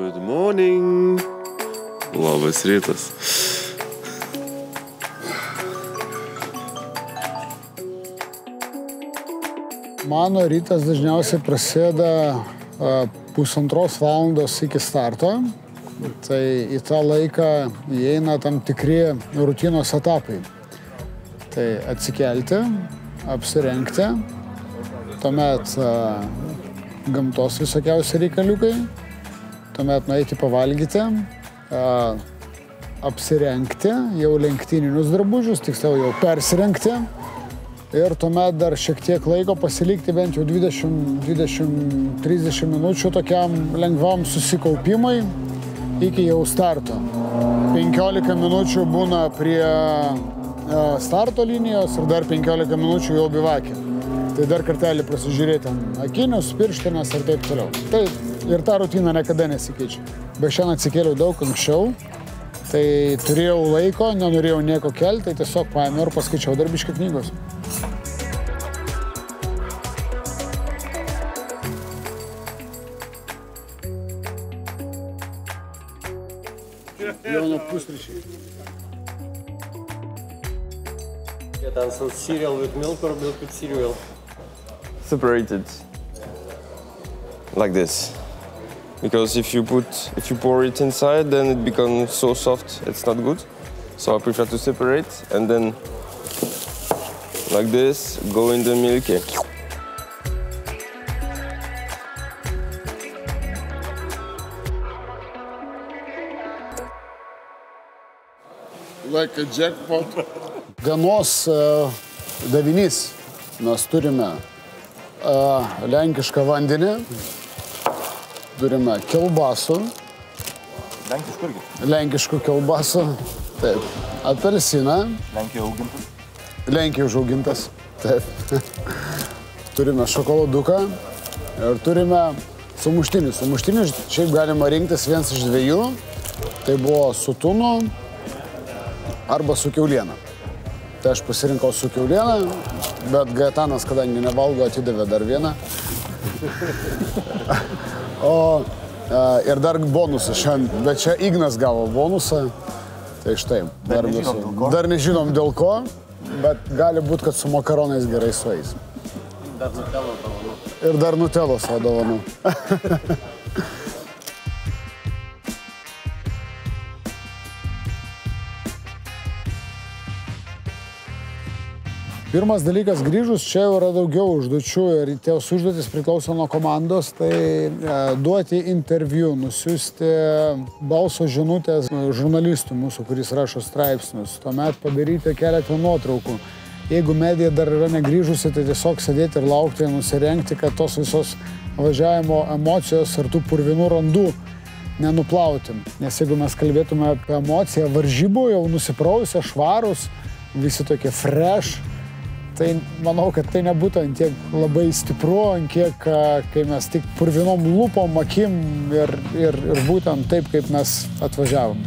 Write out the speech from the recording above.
Good morning. Labas rytas. Mano rytas dažniausiai prasideda 1,5 valandos iki starto. Tai į tą laiką įeina tam tikri rutinos etapai. Tai atsikelti, apsirengti, tuomet gamtos visokiausi reikaliukai, tuomet nueiti pavalgyti, apsirengti, jau lenktyninius drabužius, tiksliau jau persirengti ir tuomet dar šiek tiek laiko pasilikti bent jau 20-30 minučių tokiam lengvam susikaupimui iki jau starto. 15 minučių būna prie starto linijos ir dar 15 minučių jau bivakė. Tai dar kartelį prasižiūrėti akinius, pirštinės ir taip toliau. Tai ir ta rutina niekada nesikeičia. Bet šiandien atsikėliau daug anksčiau, tai turėjau laiko, nenorėjau nieko kelti, tai tiesiog paėmiau ir paskaičiau dar biškį knygos. Jono pusryčiai. Get on some cereal with milk or milk with cereal? Separated, like this. Because if you pour it inside, then it becomes so soft, it's not good. So I prefer to separate and then, like this, go in the milk. Like a jackpot. Dienos davinys. Mes turime lenkišką vandenį, turime kielbasų. Lenkiškų irgi? Lenkiškų kielbasų. Taip. Apelsiną. Lenkijoje augintas? Lenkijoje užaugintas. Taip. Turime šokoladuką ir turime sumuštinį. Sumuštinį šiaip galima rinktis vienas iš dviejų. Tai buvo su tunu arba su kiauliena. Tai aš pasirinkau su kiauliena, bet Gajetanas, kadangi nevalgo, atidavė dar vieną. Ir dar bonusą šiandien, bet čia Ignas gavo bonusą. Tai štai, dar nežinom dėl ko, bet gali būti, kad su makaronais gerai sueis. Dar nutelos dovanų. Ir dar nutelos dovanų. Pirmas dalykas, grįžus, čia yra daugiau užduočių ir tos užduotis priklauso nuo komandos, tai duoti interviu, nusiųsti balso žinutės žurnalistų mūsų, kuris rašo straipsnius, tuomet padaryti keletą nuotraukų. Jeigu medija dar yra negrįžusi, tai tiesiog sėdėti ir laukti, nusirengti, kad tos visos važiavimo emocijos ir tų purvinų randų nenuplauti. Nes jeigu mes kalbėtume apie emociją varžybų, jau nusiprausia, švarus, visi tokie fresh, tai manau, kad tai nebūtų ant tiek labai stipru, ant kiek, kai mes tik purvinom lūpom, akim ir būtent taip, kaip mes atvažiavom.